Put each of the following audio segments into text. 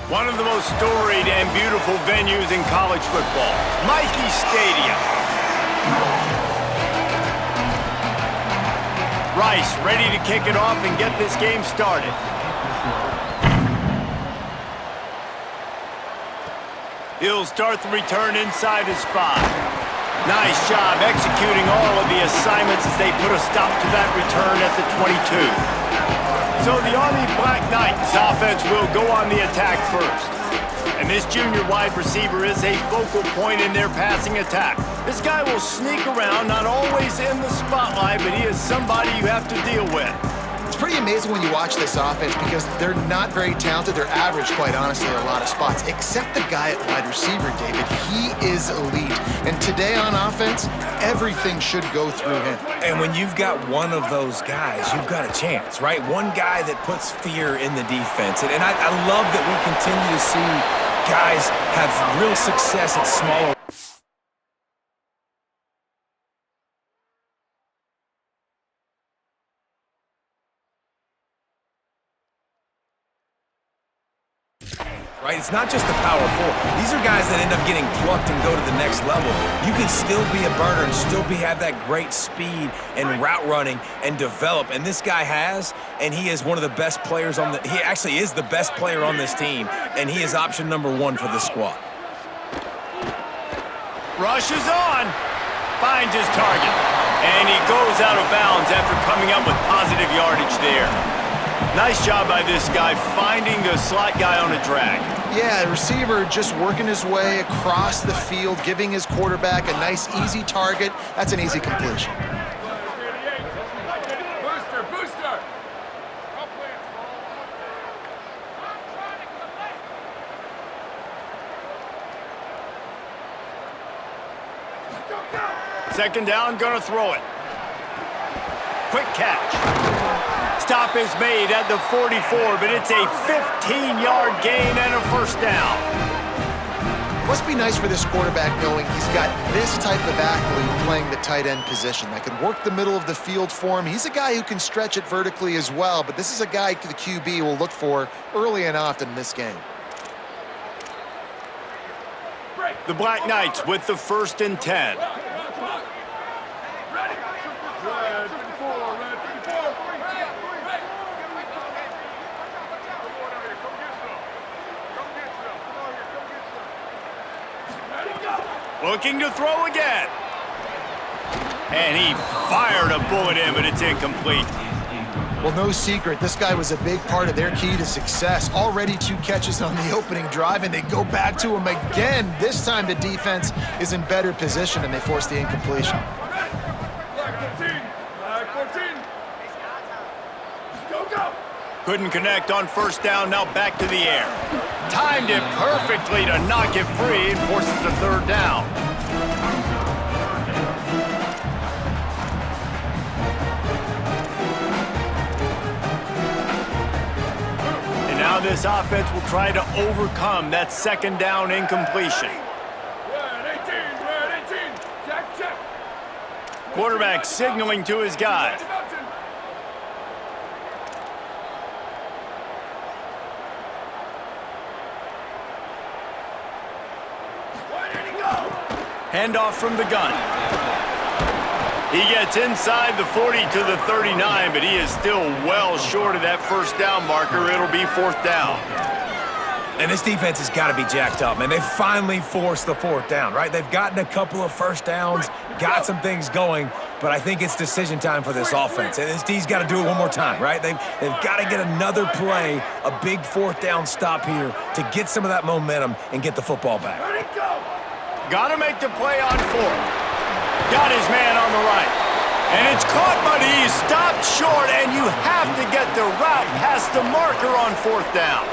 One of the most storied and beautiful venues in college football, Michie Stadium. Rice ready to kick it off and get this game started. He'll start the return inside his 5. Nice job executing all of the assignments as they put a stop to that return at the 22. So the Army Black Knights offense will go on the attack first. And this junior wide receiver is a focal point in their passing attack. This guy will sneak around, not always in the spotlight, but he is somebody you have to deal with. It's pretty amazing when you watch this offense because they're not very talented. They're average, quite honestly, in a lot of spots, except the guy at wide receiver, David. He is elite. And today on offense, everything should go through him. And when you've got one of those guys, you've got a chance, right? One guy that puts fear in the defense. And I love that we continue to see guys have real success at smaller. Right? It's not just the power 4. These are guys that end up getting plucked and go to the next level. You can still be a burner and still have that great speed and route running and develop. And this guy has, and he is one of the best players on the – he actually is the best player on this team, and he is option number 1 for the squad. Rush is on. Finds his target. And he goes out of bounds after coming up with positive yardage there. Nice job by this guy finding the slot guy on a drag. Yeah, the receiver just working his way across the field, giving his quarterback a nice, easy target. That's an easy completion. Booster! Second down, gonna throw it. Quick catch. Stop is made at the 44, but it's a 15-yard gain and a first down. Must be nice for this quarterback knowing he's got this type of athlete playing the tight end position that can work the middle of the field for him. He's a guy who can stretch it vertically as well, but this is a guy the QB will look for early and often in this game. The Black Knights with the 1st and 10. Looking to throw again. And he fired a bullet in, but it's incomplete. Well, no secret, this guy was a big part of their key to success. Already 2 catches on the opening drive, and they go back to him again. This time the defense is in better position, and they force the incompletion. Couldn't connect on first down, now back to the air. Timed it perfectly to knock it free and forces the 3rd down. And now this offense will try to overcome that 2nd down incompletion. Quarterback signaling to his guys. Handoff from the gun. He gets inside the 40 to the 39, but he is still well short of that first down marker. It'll be 4th down. And this defense has got to be jacked up, man. They finally forced the 4th down, right? They've gotten a couple of first downs, got some things going, but I think it's decision time for this offense. And this D's got to do it one more time, right? They've got to get another play, a big 4th down stop here to get some of that momentum and get the football back. Got to make the play on 4th. Got his man on the right. And it's caught, but he's stopped short, and you have to get the route past the marker on 4th down.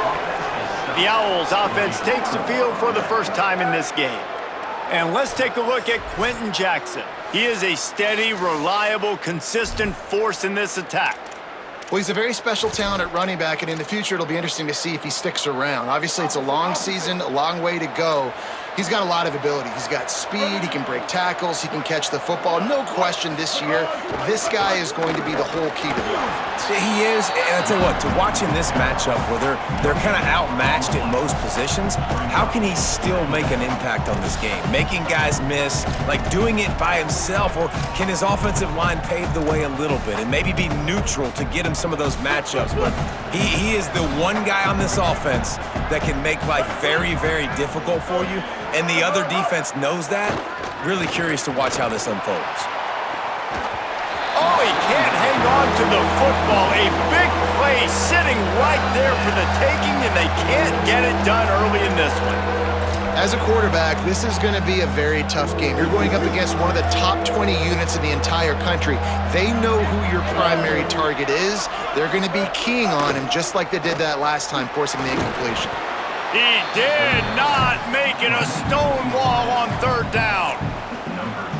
The Owls offense takes the field for the first time in this game. And let's take a look at Quentin Jackson. He is a steady, reliable, consistent force in this attack. Well, he's a very special talent at running back, and in the future, it'll be interesting to see if he sticks around. Obviously, it's a long season, a long way to go. He's got a lot of ability. He's got speed, he can break tackles, he can catch the football. No question this year, this guy is going to be the whole key to the offense. He is, and I'll tell you what, to watching this matchup where they're kind of outmatched at most positions, how can he still make an impact on this game? Making guys miss, like doing it by himself, or can his offensive line pave the way a little bit and maybe be neutral to get him some of those matchups? But he is the one guy on this offense that can make life very, very difficult for you, and the other defense knows that. Really curious to watch how this unfolds. Oh, he can't hang on to the football. A big play sitting right there for the taking, and they can't get it done early in this one. As a quarterback, this is going to be a very tough game. You're going up against one of the top 20 units in the entire country. They know who your primary target is. They're going to be keying on him just like they did that last time, forcing the incompletion. He did not make it a stone wall on third down.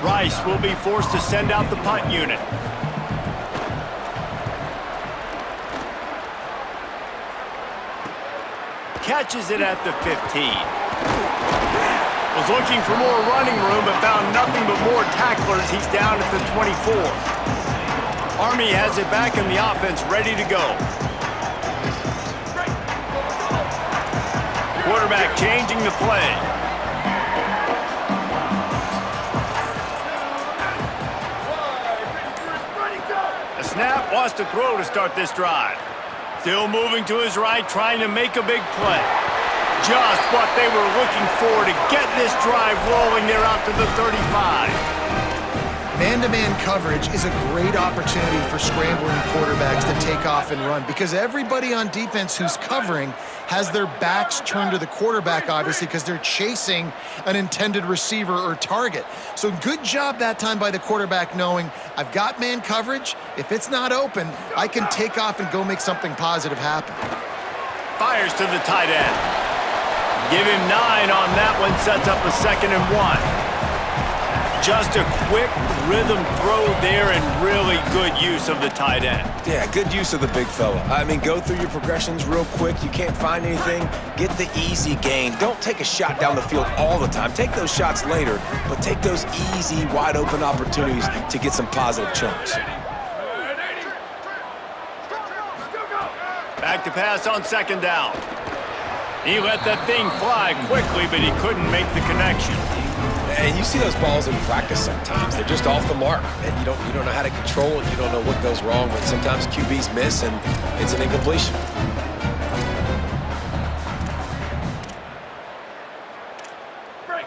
Rice will be forced to send out the punt unit. Catches it at the 15. Was looking for more running room but found nothing but more tacklers. He's down at the 24. Army has it back in the offense, ready to go. Quarterback changing the play. The snap wants to throw to start this drive. Still moving to his right, trying to make a big play. Just what they were looking for to get this drive rolling. They're out to the 35. Man-to-man coverage is a great opportunity for scrambling quarterbacks to take off and run because everybody on defense who's covering has their backs turned to the quarterback, obviously, because they're chasing an intended receiver or target. So good job that time by the quarterback knowing, I've got man coverage. If it's not open, I can take off and go make something positive happen. Fires to the tight end. Give him 9 on that one, sets up a 2nd and 1. Just a quick rhythm throw there and really good use of the tight end. Yeah, good use of the big fella. I mean, go through your progressions real quick. You can't find anything, get the easy gain. Don't take a shot down the field all the time. Take those shots later, but take those easy, wide-open opportunities to get some positive chunks. Back to pass on 2nd down. He let that thing fly quickly, but he couldn't make the connection. And you see those balls in practice sometimes. They're just off the mark, and you don't know how to control it. You don't know what goes wrong, but sometimes QBs miss, and it's an incompletion.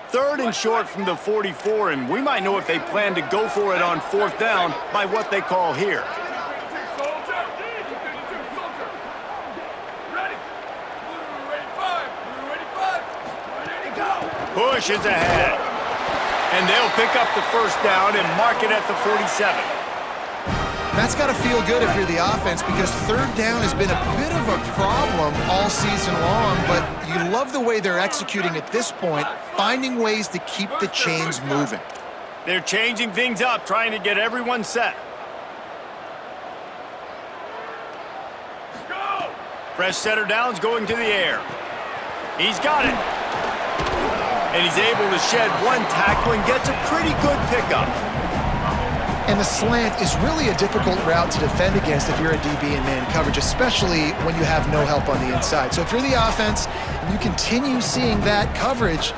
Third and short from the 44, and we might know if they plan to go for it on 4th down by what they call here. Pushes ahead. And they'll pick up the 1st down and mark it at the 47. That's got to feel good if you're the offense because 3rd down has been a bit of a problem all season long, but you love the way they're executing at this point, finding ways to keep the chains moving. They're changing things up, trying to get everyone set. Fresh setter downs going to the air. He's got it. And he's able to shed one tackle and gets a pretty good pickup. And the slant is really a difficult route to defend against if you're a DB in man coverage, especially when you have no help on the inside. So if you're the offense and you continue seeing that coverage,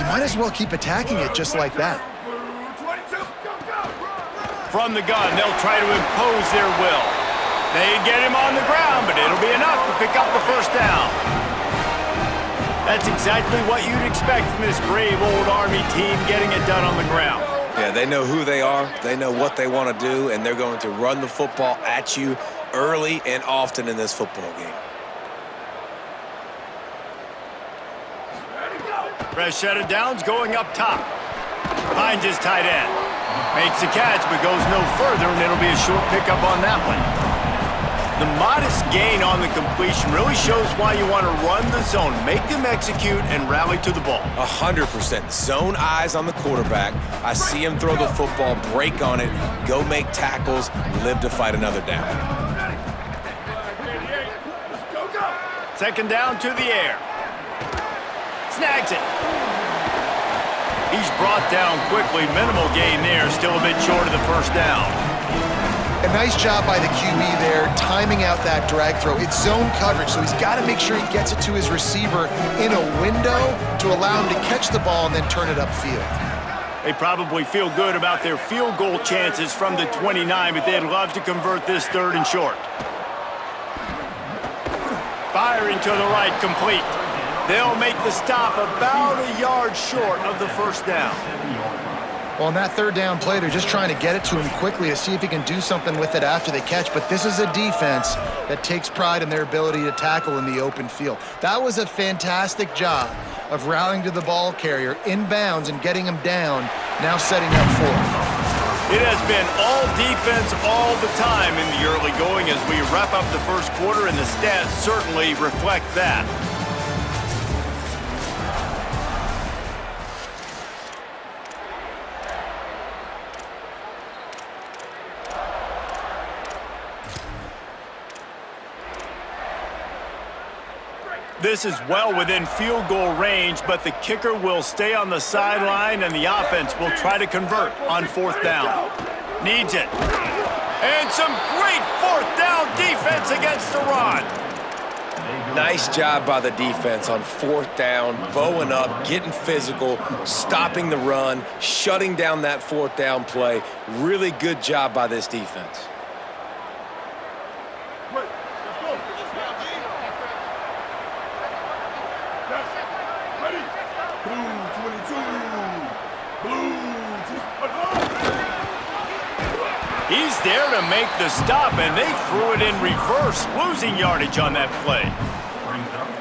you might as well keep attacking it just like that. From the gun, they'll try to impose their will. They get him on the ground, but it'll be enough to pick up the 1st down. That's exactly what you'd expect from this brave old Army team, getting it done on the ground. Yeah, they know who they are, they know what they want to do, and they're going to run the football at you early and often in this football game. Fresh set of downs going up top. Finds his tight end. Makes the catch, but goes no further, and it'll be a short pickup on that one. The modest gain on the completion really shows why you want to run the zone, make them execute, and rally to the ball. 100%. Zone eyes on the quarterback. I see him throw the football, break on it, go make tackles, live to fight another down. 2nd down to the air. Snags it. He's brought down quickly. Minimal gain there. Still a bit short of the first down. A nice job by the QB there, timing out that drag throw. It's zone coverage, so he's got to make sure he gets it to his receiver in a window to allow him to catch the ball and then turn it upfield. They probably feel good about their field goal chances from the 29, but they'd love to convert this 3rd and short. Firing to the right, complete. They'll make the stop about a yard short of the first down. Well, on that 3rd down play, they're just trying to get it to him quickly to see if he can do something with it after they catch. But this is a defense that takes pride in their ability to tackle in the open field. That was a fantastic job of rallying to the ball carrier inbounds and getting him down, now setting up 4th. It has been all defense all the time in the early going as we wrap up the first quarter, and the stats certainly reflect that. This is well within field goal range, but the kicker will stay on the sideline, and the offense will try to convert on 4th down. Needs it. And some great 4th down defense against the run. Nice job by the defense on 4th down, bowing up, getting physical, stopping the run, shutting down that 4th down play. Really good job by this defense. He's there to make the stop, and they threw it in reverse, losing yardage on that play.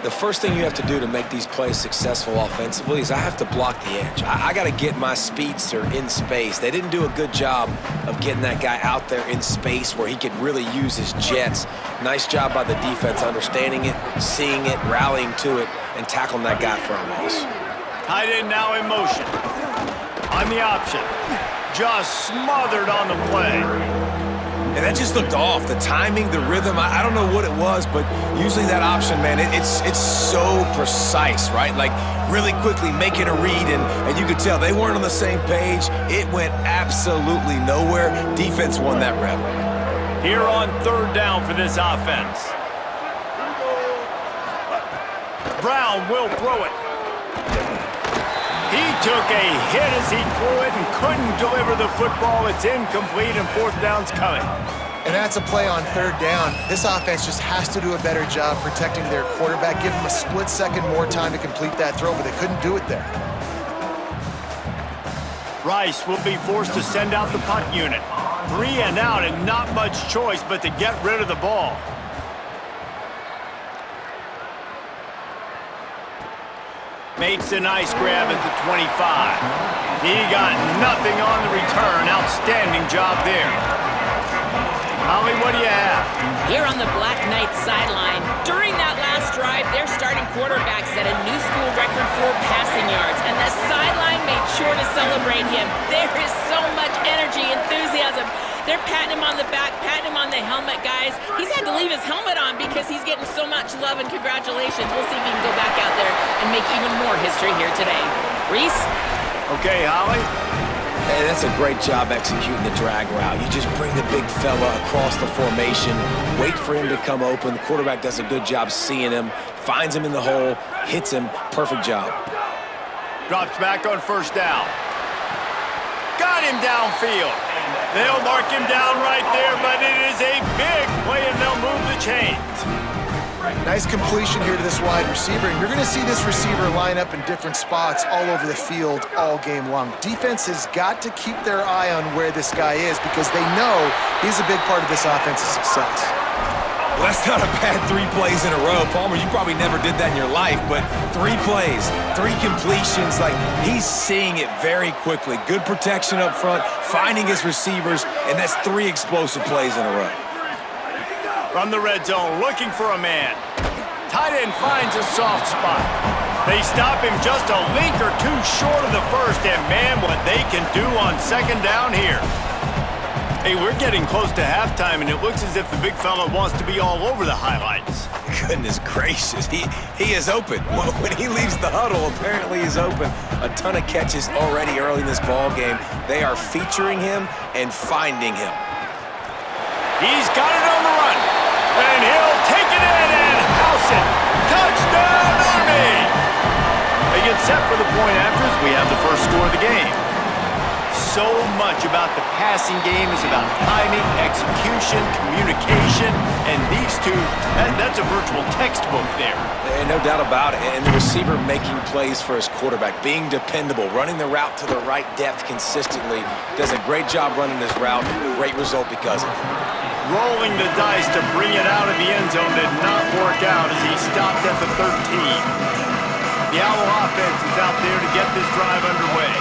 The first thing you have to do to make these plays successful offensively is I have to block the edge. I got to get my speedster in space. They didn't do a good job of getting that guy out there in space where he could really use his jets. Nice job by the defense understanding it, seeing it, rallying to it, and tackling that guy for a loss. Tight end now in motion. On the option. Just smothered on the play. And that just looked off. The timing, the rhythm, I don't know what it was, but usually that option, man, it's so precise, right? Like really quickly making a read, and you could tell they weren't on the same page. It went absolutely nowhere. Defense won that rep. Here on 3rd down for this offense. Brown will throw it. He took a hit as he threw it and couldn't deliver the football. It's incomplete, and 4th down's coming. And that's a play on 3rd down. This offense just has to do a better job protecting their quarterback, give him a split second more time to complete that throw, but they couldn't do it there. Rice will be forced to send out the punt unit. 3 and out, and not much choice but to get rid of the ball. Makes a nice grab at the 25. He got nothing on the return. Outstanding job there. Holly, what do you have? Here on the Black Knights sideline, during that last drive, their starting quarterback set a new school record for passing yards, and the sideline made sure to celebrate him. There is so much energy, enthusiasm. They're patting him on the back, patting him on the helmet, guys. He's had to leave his helmet on because he's getting so much love and congratulations. We'll see if he can go back out there and make even more history here today. Reese? Okay, Holly. Hey, that's a great job executing the drag route. You just bring the big fella across the formation, wait for him to come open. The quarterback does a good job seeing him, finds him in the hole, hits him. Perfect job. Drops back on 1st down. Got him downfield. They'll mark him down right there, but it is a big play, and they'll move the chains. Nice completion here to this wide receiver, and you're going to see this receiver line up in different spots all over the field all game long. Defense has got to keep their eye on where this guy is because they know he's a big part of this offense's success. Well, that's not a bad 3 plays in a row. Palmer, you probably never did that in your life, but 3 plays, 3 completions, like he's seeing it very quickly. Good protection up front, finding his receivers, and that's 3 explosive plays in a row. From the red zone, looking for a man. Tight end finds a soft spot. They stop him just a link or 2 short of the first, and man, what they can do on 2nd down here. Hey, we're getting close to halftime, and it looks as if the big fella wants to be all over the highlights. Goodness gracious, he is open. When he leaves the huddle, apparently he's open. A ton of catches already early in this ball game. They are featuring him and finding him. He's got it on the run, and he'll take it in and house it. Touchdown, Army! They get set for the point after as we have the first score of the game. So much about the passing game is about timing, execution, communication, and these two, that's a virtual textbook there. And no doubt about it. And the receiver making plays for his quarterback, being dependable, running the route to the right depth consistently, does a great job running this route. Great result because of it. Rolling the dice to bring it out of the end zone did not work out as he stopped at the 13. The Owl offense is out there to get this drive underway.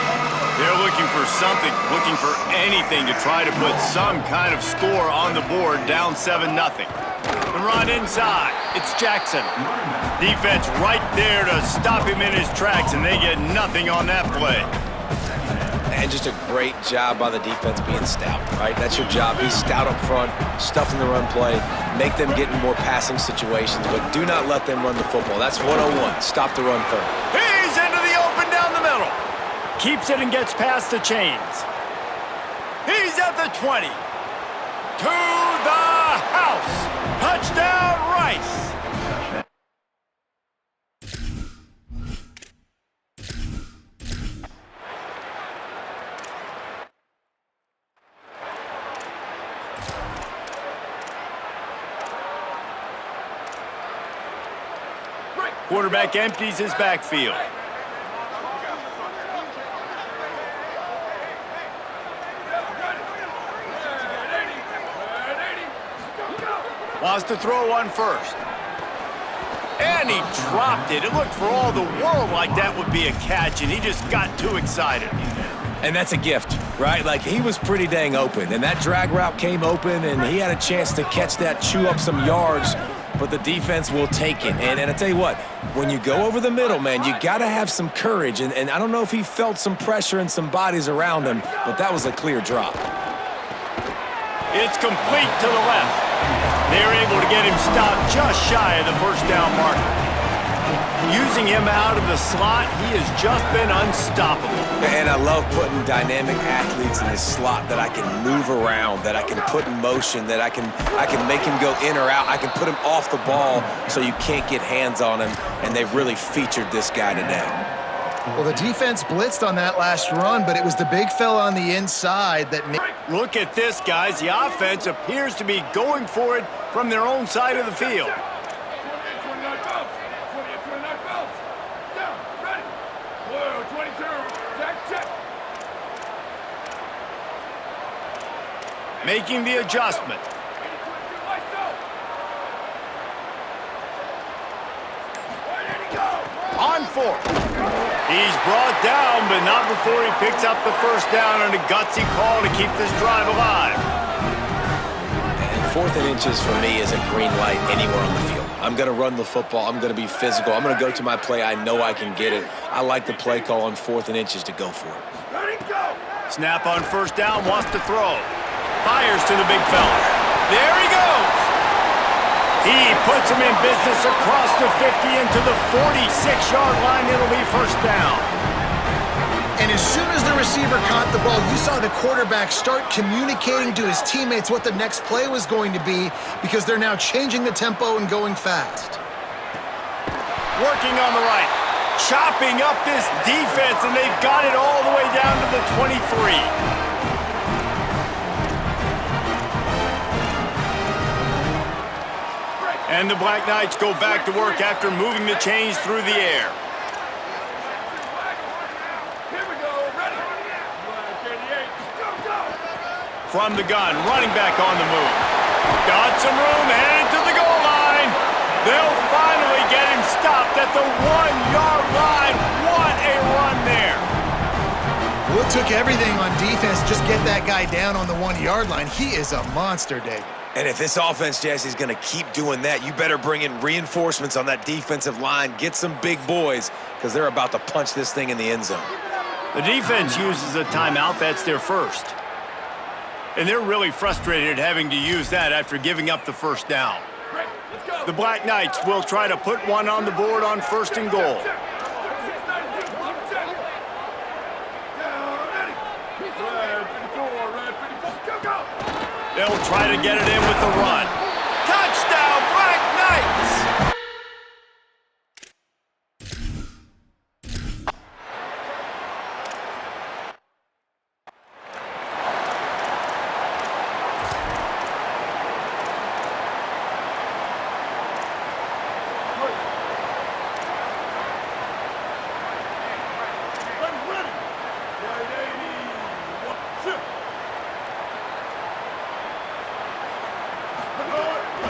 They're looking for something, looking for anything to try to put some kind of score on the board, down 7-0. The run inside, it's Jackson. Defense right there to stop him in his tracks, and they get nothing on that play. And just a great job by the defense being stout, right? That's your job. Be stout up front, stuffing the run play, make them get in more passing situations, but do not let them run the football. That's 101. Stop the run third. He's into the open down the middle. Keeps it and gets past the chains. He's at the 20. To the house. Touchdown, Rice. Quarterback empties his backfield. Wants to throw on first. And he dropped it. It looked for all the world like that would be a catch, and he just got too excited. And that's a gift, right? Like, he was pretty dang open, and that drag route came open, and he had a chance to catch that, chew up some yards, but the defense will take it. And I tell you what, when you go over the middle, man, you got to have some courage, and I don't know if he felt some pressure and some bodies around him, but that was a clear drop. It's complete to the left. They're able to get him stopped just shy of the first down marker. Using him out of the slot, he has just been unstoppable. And I love putting dynamic athletes in the slot that I can move around, that I can put in motion, that I can make him go in or out. I can put him off the ball so you can't get hands on him, and they've really featured this guy today. Well, the defense blitzed on that last run, but it was the big fella on the inside that made... Look at this, guys. The offense appears to be going for it from their own side of the field. Making the adjustment. On fourth. He's brought down, but not before he picks up the first down on a gutsy call to keep this drive alive. And 4th and inches for me is a green light anywhere on the field. I'm going to run the football. I'm going to be physical. I'm going to go to my play. I know I can get it. I like the play call on 4th and inches to go for it. Snap on first down, wants to throw. Fires to the big fella. There he goes. He puts him in business across the 50 into the 46-yard line. It'll be first down. And as soon as the receiver caught the ball, you saw the quarterback start communicating to his teammates what the next play was going to be because they're now changing the tempo and going fast. Working on the right. Chopping up this defense, and they've got it all the way down to the 23. And the Black Knights go back to work after moving the chains through the air. From the gun, running back on the move. Got some room, headed to the goal line. They'll finally get him stopped at the 1-yard line. What a run there. Well, it took everything on defense to just get that guy down on the 1-yard line. He is a monster, David. And if this offense, Jesse, is going to keep doing that, you better bring in reinforcements on that defensive line. Get some big boys, because they're about to punch this thing in the end zone. The defense uses a timeout. That's their first. And they're really frustrated having to use that after giving up the first down. The Black Knights will try to put one on the board on 1st and goal. They'll try to get it in with the run. Touchdown, Black Knights!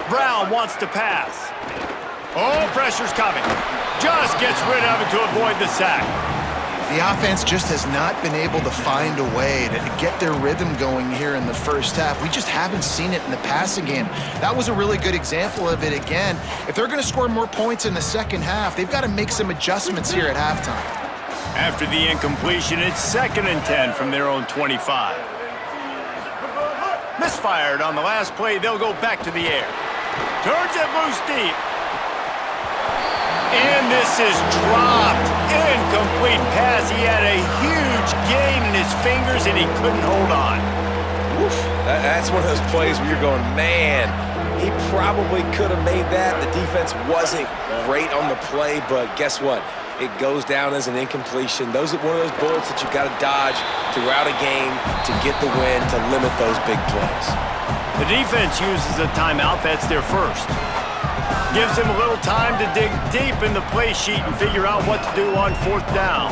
Brown wants to pass. Oh, pressure's coming. Just gets rid of it to avoid the sack. The offense just has not been able to find a way to get their rhythm going here in the first half. We just haven't seen it in the passing game. That was a really good example of it again. If they're going to score more points in the second half, they've got to make some adjustments here at halftime. After the incompletion, it's 2nd and 10 from their own 25. Misfired on the last play. They'll go back to the air. Turns it loose deep. And this is dropped. Incomplete pass. He had a huge gain in his fingers, and he couldn't hold on. Oof. That's one of those plays where you're going, man, he probably could have made that. The defense wasn't great on the play, but guess what? It goes down as an incompletion. Those are one of those bullets that you've got to dodge throughout a game to get the win, to limit those big plays. The defense uses a timeout. That's their first. Gives them a little time to dig deep in the play sheet and figure out what to do on 4th down.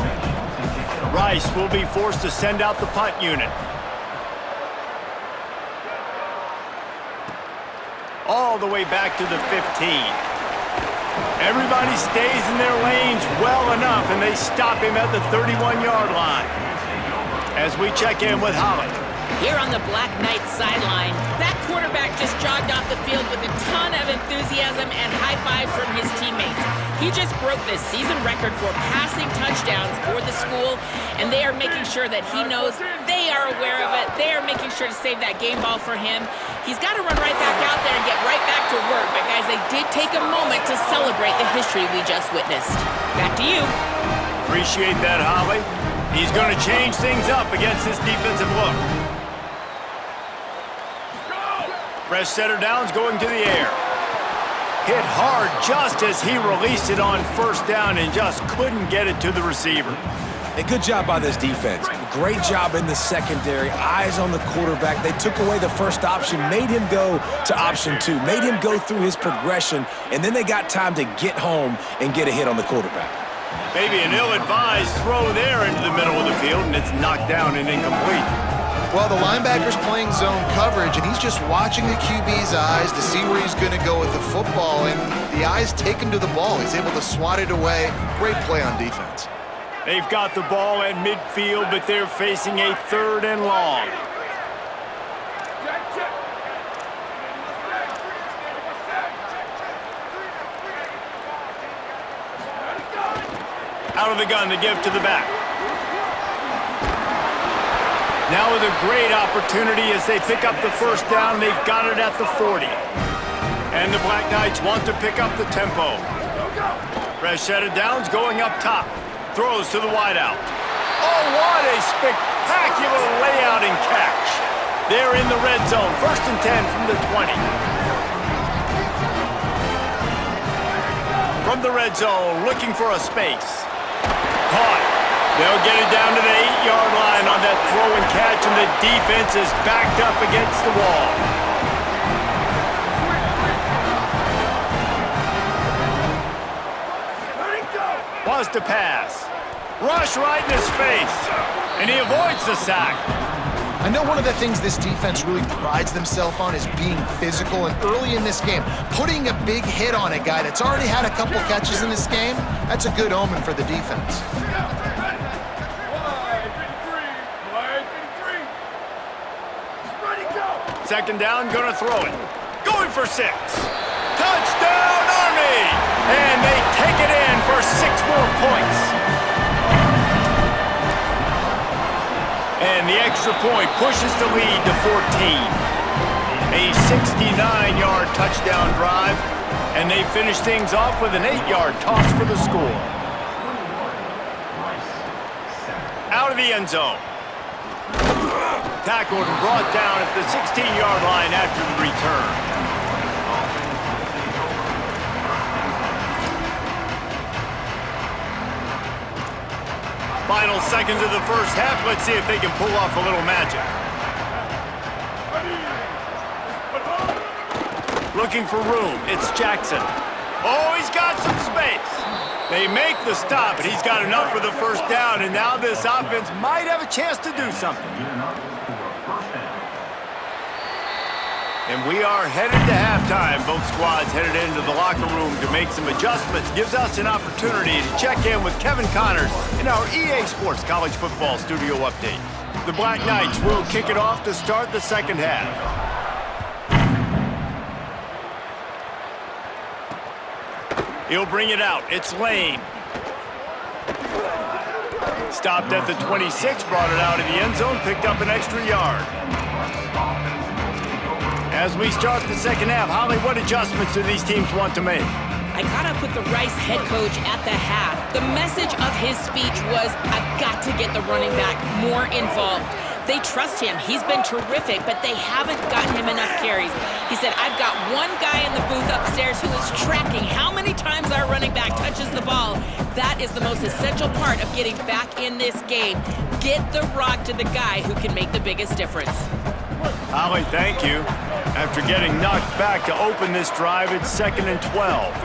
Rice will be forced to send out the punt unit. All the way back to the 15. Everybody stays in their lanes well enough, and they stop him at the 31-yard line. As we check in with Holly. Here on the Black Knights sideline, that quarterback just jogged off the field with a ton of enthusiasm and high fives from his teammates. He just broke the season record for passing touchdowns for the school, and they are making sure that he knows they are aware of it. They are making sure to save that game ball for him. He's got to run right back out there and get right back to work. But guys, they did take a moment to celebrate the history we just witnessed. Back to you. Appreciate that, Holly. He's going to change things up against this defensive look. Fresh setter downs going to the air. Hit hard just as he released it on 1st down and just couldn't get it to the receiver. A good job by this defense. Great job in the secondary. Eyes on the quarterback. They took away the first option, made him go to option 2, made him go through his progression, and then they got time to get home and get a hit on the quarterback. Maybe an ill-advised throw there into the middle of the field, and it's knocked down and incomplete. Well, the linebacker's playing zone coverage, and he's just watching the QB's eyes to see where he's going to go with the football, and the eyes take him to the ball. He's able to swat it away. Great play on defense. They've got the ball at midfield, but they're facing a 3rd and long. Out of the gun to give to the back. Now with a great opportunity as they pick up the 1st down. They've got it at the 40. And the Black Knights want to pick up the tempo. Fresh set of downs going up top. Throws to the wideout. Oh, what a spectacular layout and catch. They're in the red zone. 1st and 10 from the 20. From the red zone, looking for a space. Caught. They'll get it down to the 8-yard line on that throw and catch, and the defense is backed up against the wall. Wants to pass. Rush right in his face, and he avoids the sack. I know one of the things this defense really prides themselves on is being physical, and early in this game, putting a big hit on a guy that's already had a couple catches in this game, that's a good omen for the defense. Second down, gonna throw it. Going for 6. Touchdown, Army! And they take it in for 6 more points. And the extra point pushes the lead to 14. A 69-yard touchdown drive And they finish things off with an 8-yard toss for the score. Out of the end zone. Tackled and brought down at the 16-yard line after the return. Final seconds of the first half. Let's see if they can pull off a little magic. Looking for room. It's Jackson. Oh, he's got some space. They make the stop, and he's got enough for the first down, and now this offense might have a chance to do something. And we are headed to halftime. Both squads headed into the locker room to make some adjustments. Gives us an opportunity to check in with Kevin Connors in our EA Sports College Football Studio Update. The Black Knights will kick it off to start the second half. He'll bring it out. It's Lane. Stopped at the 26, brought it out of the end zone, picked up an extra yard. As we start the second half, Holly, what adjustments do these teams want to make? I caught up with the Rice head coach at the half. The message of his speech was, I've got to get the running back more involved. They trust him. He's been terrific, but they haven't gotten him enough carries. He said, I've got one guy in the booth upstairs who is tracking how many times our running back touches the ball. That is the most essential part of getting back in this game. Get the rock to the guy who can make the biggest difference. Holly, thank you. After getting knocked back to open this drive, it's 2nd and 12.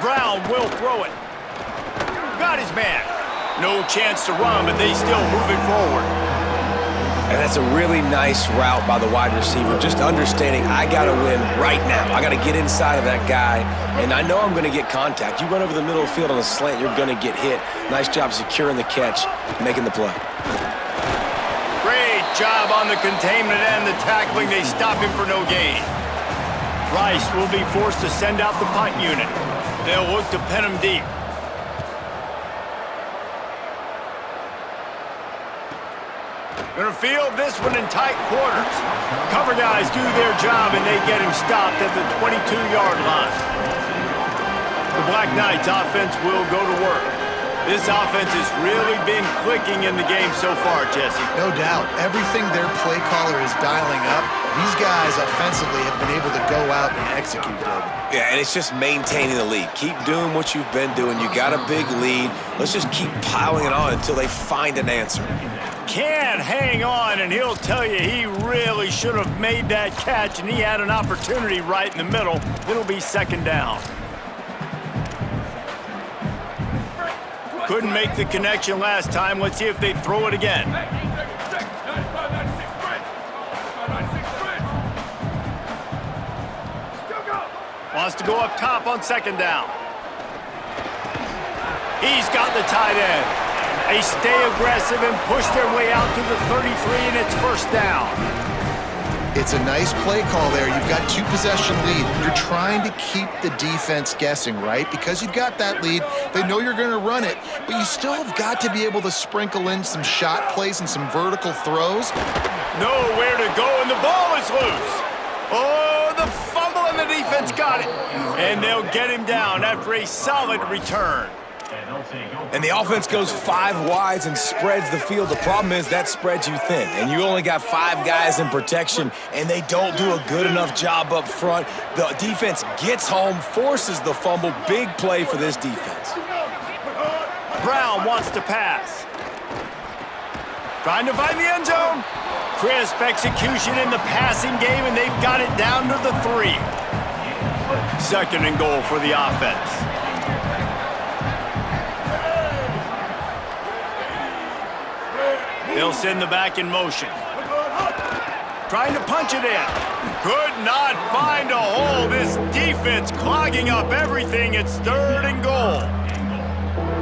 Brown will throw it. Got his man. No chance to run, but they still move it forward. And that's a really nice route by the wide receiver, just understanding I got to win right now. I got to get inside of that guy, and I know I'm going to get contact. You run over the middle of the field on a slant, you're going to get hit. Nice job securing the catch, making the play. Great job on the containment and the tackling. They stop him for no gain. Rice will be forced to send out the punt unit. They'll look to pen him deep. Gonna field this one in tight quarters. Cover guys do their job, and they get him stopped at the 22-yard line. The Black Knights offense will go to work. This offense has really been clicking in the game so far, Jesse. No doubt. Everything their play caller is dialing up, these guys offensively have been able to go out and execute, David. Yeah, and it's just maintaining the lead. Keep doing what you've been doing. You got a big lead. Let's just keep piling it on until they find an answer. Can hang on, and he'll tell you he really should have made that catch, and he had an opportunity right in the middle. It'll be 2nd down. Couldn't make the connection last time. Let's see if they throw it again. Wants to go up top on 2nd down. He's got the tight end. They stay aggressive and push their way out to the 33, and it's 1st down. It's a nice play call there. You've got 2-possession lead. You're trying to keep the defense guessing, right? Because you've got that lead, they know you're going to run it, but you still have got to be able to sprinkle in some shot plays and some vertical throws. Nowhere to go, and the ball is loose. Oh, the fumble, and the defense got it. And they'll get him down after a solid return. And the offense goes 5 wides and spreads the field. The problem is that spreads you thin, and you only got 5 guys in protection, and they don't do a good enough job up front. The defense gets home, forces the fumble. Big play for this defense. Brown wants to pass. Trying to find the end zone. Crisp execution in the passing game, and they've got it down to the 3. 2nd and goal for the offense. They'll send the back in motion. Trying to punch it in. Could not find a hole. This defense clogging up everything. It's 3rd and goal.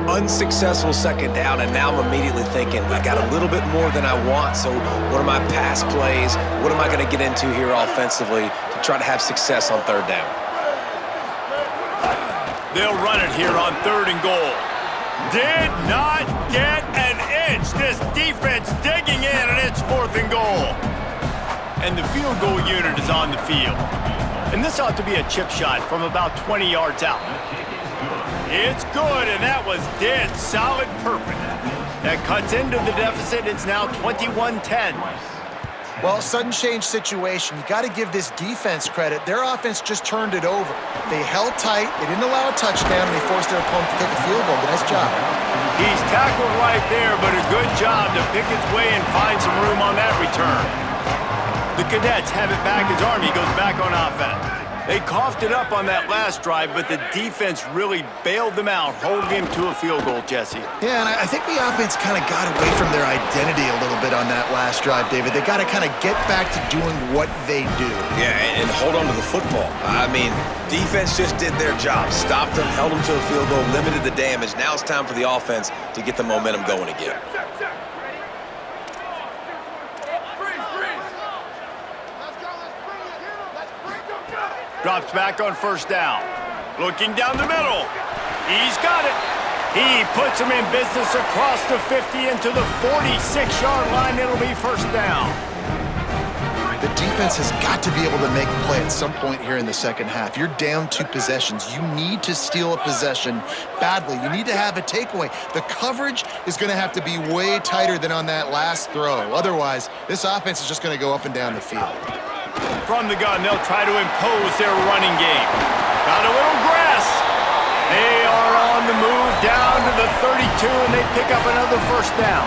Unsuccessful 2nd down, and now I'm immediately thinking, I got a little bit more than I want, so what are my pass plays? What am I going to get into here offensively to try to have success on 3rd down? They'll run it here on 3rd and goal. Did not get an inch. This defense digging in, and it's 4th and goal. And the field goal unit is on the field. And this ought to be a chip shot from about 20 yards out. It's good, and that was dead solid perfect. That cuts into the deficit. It's now 21-10. Well, sudden change situation. You got to give this defense credit. Their offense just turned it over. They held tight. They didn't allow a touchdown, and they forced their opponent to kick a field goal. Nice job. He's tackled right there, but a good job to pick his way and find some room on that return. The Cadets have it back as Army goes back on offense. They coughed it up on that last drive, but the defense really bailed them out, holding him to a field goal, Jesse. Yeah, and I think the offense kind of got away from their identity a little bit on that last drive, David. They got to kind of get back to doing what they do. Yeah, and hold on to the football. I mean, defense just did their job. Stopped them, held them to a field goal, limited the damage. Now it's time for the offense to get the momentum going again. Drops back on first down. Looking down the middle. He's got it. He puts him in business across the 50 into the 46-yard line. It'll be first down. The defense has got to be able to make a play at some point here in the second half. You're down 2 possessions. You need to steal a possession badly. You need to have a takeaway. The coverage is going to have to be way tighter than on that last throw. Otherwise, this offense is just going to go up and down the field. From the gun, they'll try to impose their running game. Got a little grass. They are on the move down to the 32, and they pick up another first down.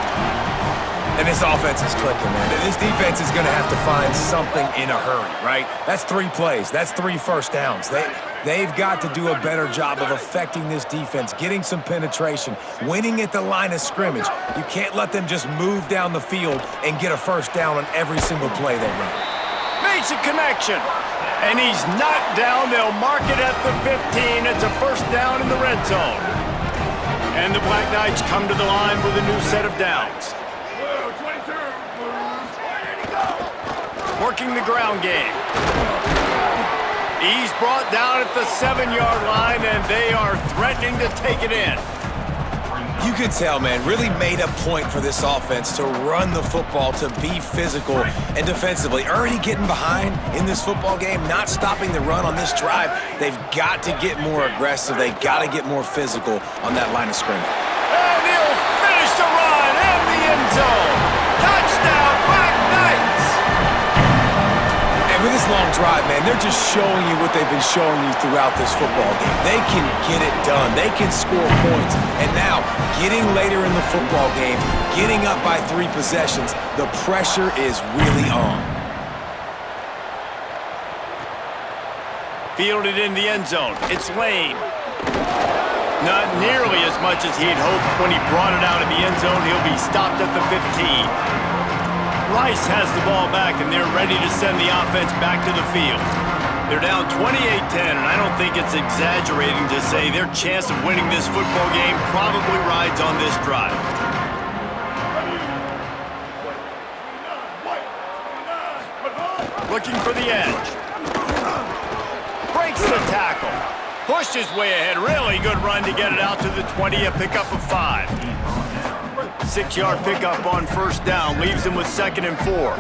And this offense is clicking, man. This defense is going to have to find something in a hurry, right? That's 3 plays. That's 3 first downs. They've got to do a better job of affecting this defense, getting some penetration, winning at the line of scrimmage. You can't let them just move down the field and get a first down on every single play they run. Makes a connection, and he's knocked down. They'll mark it at the 15. It's a first down in the red zone. And the Black Knights come to the line with a new set of downs. Working the ground game. He's brought down at the 7-yard line, and they are threatening to take it in. You could tell, man, really made a point for this offense to run the football, to be physical and defensively. Already getting behind in this football game, not stopping the run on this drive. They've got to get more aggressive. They got to get more physical on that line of scrimmage. And he'll finish the run in the end zone. Touchdown, Black Knights! And with this long drive, man, they're just showing you what they've been showing you throughout this football game. They can get it done. They can score points. And now, getting later in the football game, getting up by 3 possessions, the pressure is really on. Fielded in the end zone. It's Lane. Not nearly as much as he'd hoped when he brought it out of the end zone. He'll be stopped at the 15. Rice has the ball back, and they're ready to send the offense back to the field. They're down 28-10, and I don't think it's exaggerating to say their chance of winning this football game probably rides on this drive. Looking for the edge. Breaks the tackle. Pushed his way ahead. Really good run to get it out to the 20, a pickup of 5. 6-yard pickup on first down. Leaves him with 2nd and 4.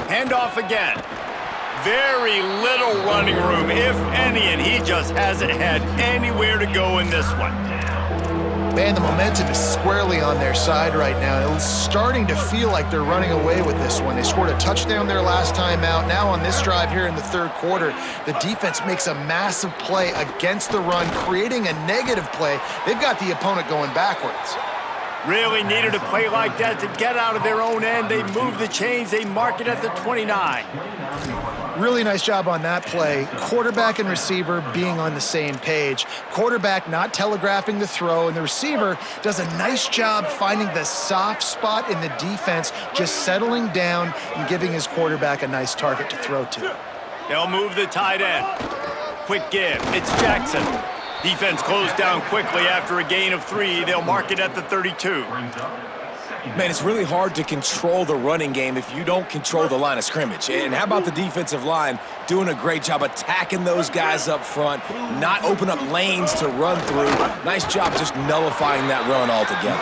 Handoff again. Very little running room, if any, and he just hasn't had anywhere to go in this one. Man, the momentum is squarely on their side right now. It's starting to feel like they're running away with this one. They scored a touchdown their last time out. Now on this drive here in the 3rd quarter, the defense makes a massive play against the run, creating a negative play. They've got the opponent going backwards. Really needed a play like that to get out of their own end. They move the chains. They mark it at the 29. Really nice job on that play. Quarterback and receiver being on the same page. Quarterback not telegraphing the throw, and the receiver does a nice job finding the soft spot in the defense, just settling down and giving his quarterback a nice target to throw to. They'll move the tight end. Quick give. It's Jackson. Defense closed down quickly after a gain of 3. They'll mark it at the 32. Man, it's really hard to control the running game if you don't control the line of scrimmage. And how about the defensive line doing a great job attacking those guys up front, not open up lanes to run through. Nice job just nullifying that run altogether.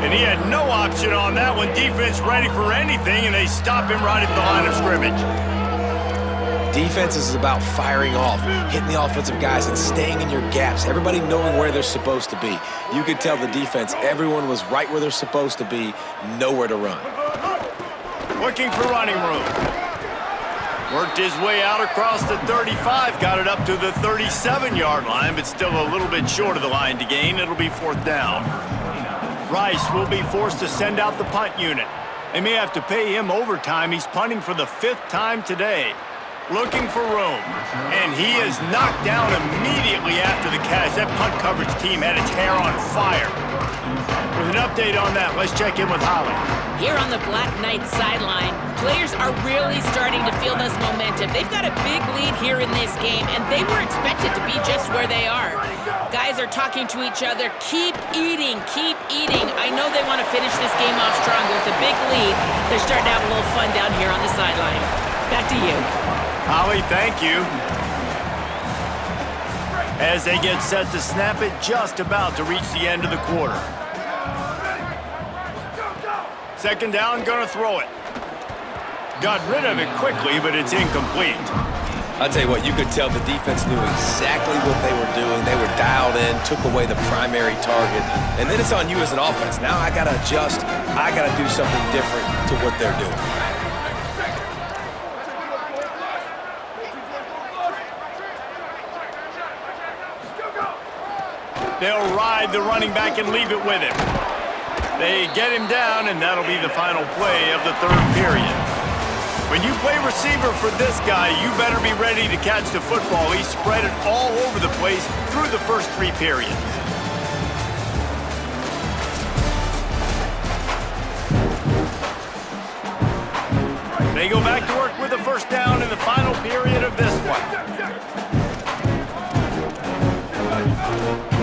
And And he had no option on that one. Defense ready for anything, and they stop him right at the line of scrimmage. Defense is about firing off, hitting the offensive guys, and staying in your gaps. Everybody knowing where they're supposed to be. You could tell the defense, everyone was right where they're supposed to be, nowhere to run. Looking for running room. Worked his way out across the 35, got it up to the 37-yard line, but still a little bit short of the line to gain. It'll be 4th down. Rice will be forced to send out the punt unit. They may have to pay him overtime. He's punting for the 5th time today. Looking for room, and he is knocked down immediately after the catch. That punt coverage team had its hair on fire. With an update on that, let's check in with Holly. Here on the Black Knights sideline, players are really starting to feel this momentum. They've got a big lead here in this game, and they were expected to be just where they are. Guys are talking to each other. Keep eating, keep eating. I know they want to finish this game off strong with a big lead. They're starting to have a little fun down here on the sideline. Back to you. Holly, thank you. As they get set to snap it, just about to reach the end of the quarter. 2nd down, gonna throw it. Got rid of it quickly, but it's incomplete. I'll tell you what, you could tell the defense knew exactly what they were doing. They were dialed in, took away the primary target, and then it's on you as an offense. Now I gotta adjust. I gotta do something different to what they're doing. They'll ride the running back and leave it with him. They get him down, and that'll be the final play of the 3rd period. When you play receiver for this guy, you better be ready to catch the football. He spread it all over the place through the first 3 periods. They go back to work with a 1st down in the final period of this one.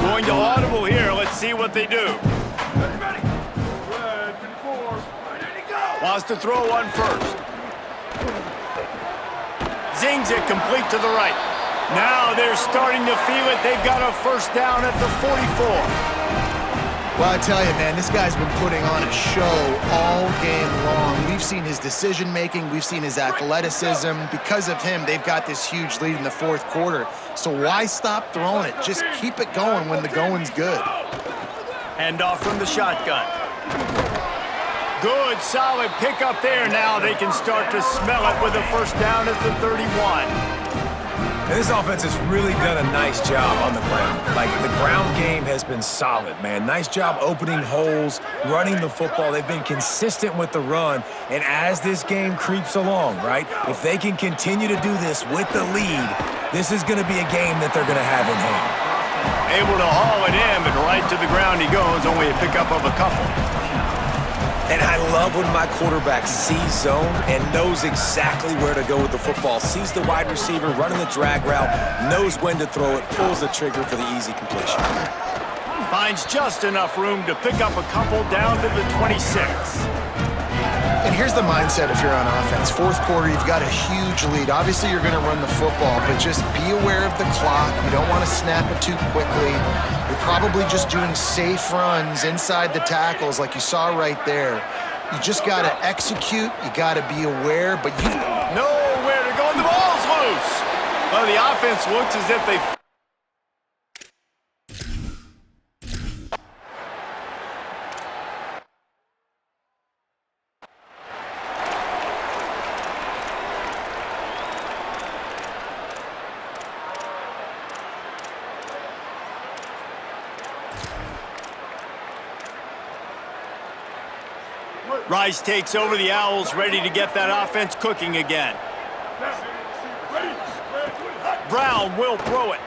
Going to audible here. Let's see what they do. Wants to throw one first. Zings it complete to the right. Now they're starting to feel it. They've got a 1st down at the 44. Well, I tell you, man, this guy's been putting on a show all game long. We've seen his decision-making. We've seen his athleticism. Because of him, they've got this huge lead in the 4th quarter. So why stop throwing it? Just keep it going when the going's good. Handoff from the shotgun. Good, solid pickup there. Now they can start to smell it with a 1st down at the 31. And this offense has really done a nice job on the ground. Like, the ground game has been solid, man. Nice job opening holes, running the football. They've been consistent with the run. And as this game creeps along, right, if they can continue to do this with the lead, this is going to be a game that they're going to have in hand. Able to haul it in, but right to the ground he goes. Only a pickup of a couple. And I love when my quarterback sees zone and knows exactly where to go with the football. Sees the wide receiver running the drag route, knows when to throw it, pulls the trigger for the easy completion. Finds just enough room to pick up a couple down to the 26. And here's the mindset if you're on offense. 4th quarter, you've got a huge lead. Obviously, you're going to run the football, but just be aware of the clock. You don't want to snap it too quickly. You're probably just doing safe runs inside the tackles like you saw right there. You just got to execute. You got to be aware, but you know where to go, and the ball's loose. Well, the offense looks as if they... Rice takes over the Owls, ready to get that offense cooking again. Brown will throw it.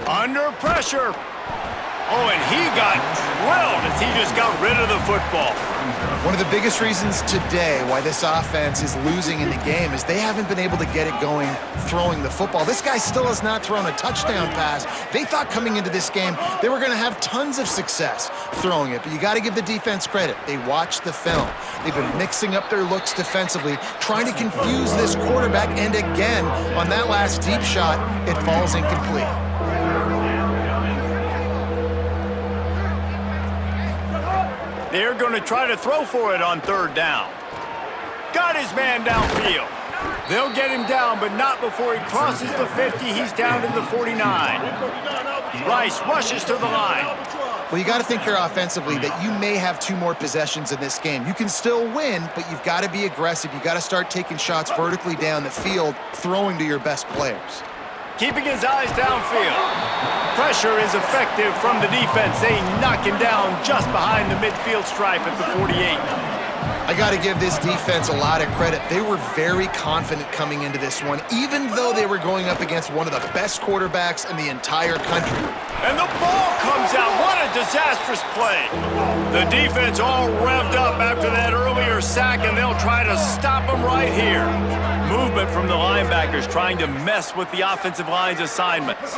Under pressure. Oh, and he got drilled as he just got rid of the football. One of the biggest reasons today why this offense is losing in the game is they haven't been able to get it going throwing the football. This guy still has not thrown a touchdown pass. They thought coming into this game they were going to have tons of success throwing it, but you got to give the defense credit. They watched the film. They've been mixing up their looks defensively, trying to confuse this quarterback, and again, on that last deep shot, it falls incomplete. They're going to try to throw for it on third down. Got his man downfield. They'll get him down, but not before he crosses the 50. He's down to the 49. Rice rushes to the line. Well, you got to think here offensively that you may have 2 more possessions in this game. You can still win, but you've got to be aggressive. You've got to start taking shots vertically down the field, throwing to your best players. Keeping his eyes downfield. Pressure is effective from the defense. They knock him down just behind the midfield stripe at the 48. I got to give this defense a lot of credit. They were very confident coming into this one, even though they were going up against one of the best quarterbacks in the entire country. And the ball comes out. What a disastrous play. The defense all revved up after that earlier sack, and they'll try to stop him right here. Movement from the linebackers trying to mess with the offensive line's assignments.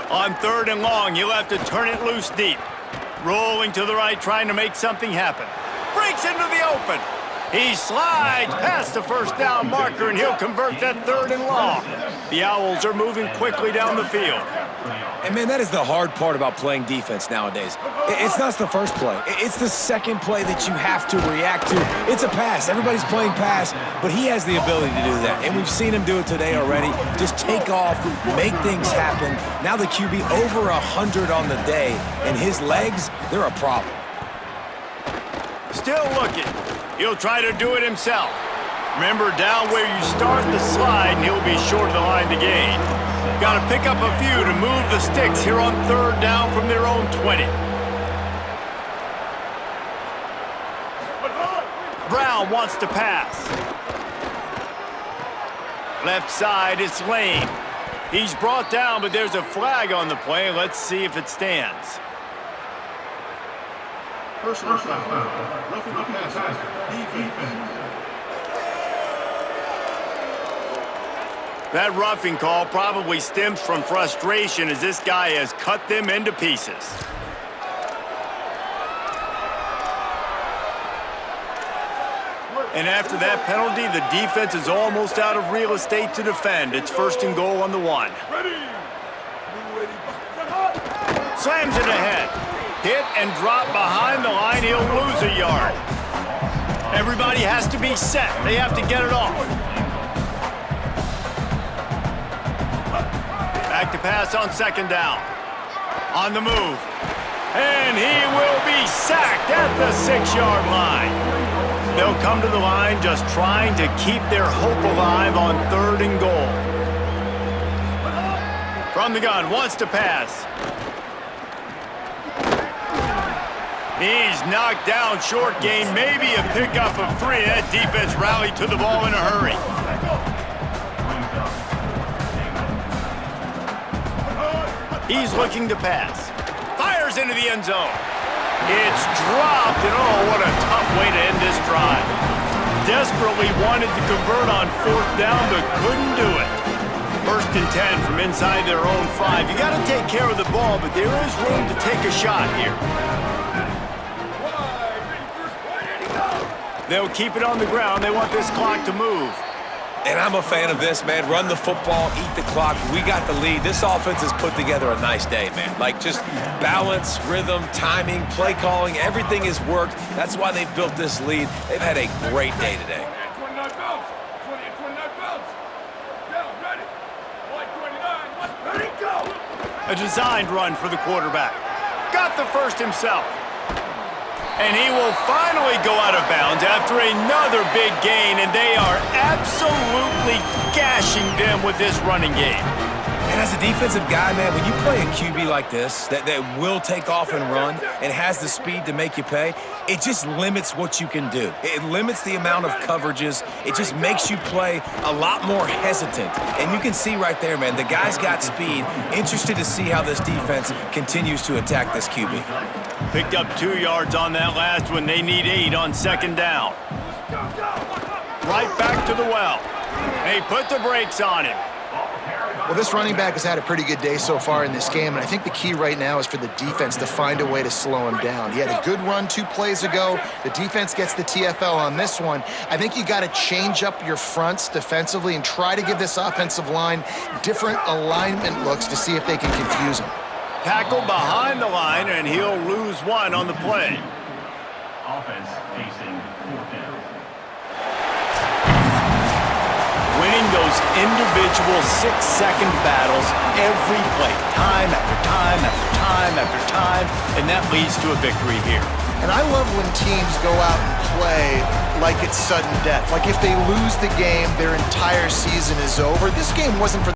On third and long, you'll have to turn it loose deep. Rolling to the right, trying to make something happen. Breaks into the open. He slides past the first down marker, and he'll convert that third and long. The Owls are moving quickly down the field. And, man, that is the hard part about playing defense nowadays. It's not the first play. It's the second play that you have to react to. It's a pass. Everybody's playing pass, but he has the ability to do that. And we've seen him do it today already. Just take off, make things happen. Now the QB over 100 on the day, and his legs, they're a problem. Still looking. He'll try to do it himself. Remember, down where you start the slide, and he'll be short of the line to gain. Got to pick up a few to move the sticks here on third down from their own 20. Brown wants to pass. Left side, it's Lane. He's brought down, but there's a flag on the play. Let's see if it stands. Personal foul. Roughing the passer. Defense. That roughing call probably stems from frustration as this guy has cut them into pieces. And after that penalty, the defense is almost out of real estate to defend. It's first and goal on the 1. Slams it ahead. Hit and drop behind the line. He'll lose a yard. Everybody has to be set. They have to get it off. Back to pass on second down. On the move. And he will be sacked at the 6-yard line. They'll come to the line just trying to keep their hope alive on third and goal. From the gun, wants to pass. He's knocked down short gain, maybe a pickup of 3. That defense rallied to the ball in a hurry. He's looking to pass. Fires into the end zone. It's dropped, and oh, what a tough way to end this drive. Desperately wanted to convert on fourth down, but couldn't do it. First and 10 from inside their own 5. You got to take care of the ball, but there is room to take a shot here. They'll keep it on the ground. They want this clock to move. And I'm a fan of this, man. Run the football, eat the clock. We got the lead. This offense has put together a nice day, man. Like, just balance, rhythm, timing, play calling, everything has worked. That's why they've built this lead. They've had a great day today. 29 belts. 20 and 29 belts. Down, ready. White 29. Ready, go. A designed run for the quarterback. Got the first himself. And he will finally go out of bounds after another big gain, and they are absolutely gashing them with this running game. And as a defensive guy, man, when you play a QB like this that will take off and run and has the speed to make you pay, it just limits what you can do. It limits the amount of coverages. It just makes you play a lot more hesitant. And you can see right there, man, the guy's got speed. Interested to see how this defense continues to attack this QB. Picked up 2 yards on that last one. They need 8 on second down. Right back to the well. They put the brakes on him. Well, this running back has had a pretty good day so far in this game, and I think the key right now is for the defense to find a way to slow him down. He had a good run 2 plays ago. The defense gets the TFL on this one. I think you got to change up your fronts defensively and try to give this offensive line different alignment looks to see if they can confuse him. Tackle behind the line, and he'll lose 1 on the play. Offense facing 4th down. Winning those individual 6-second battles every play, time after time after time after time, and that leads to a victory here. And I love when teams go out and play like it's sudden death. Like if they lose the game, their entire season is over. This game wasn't for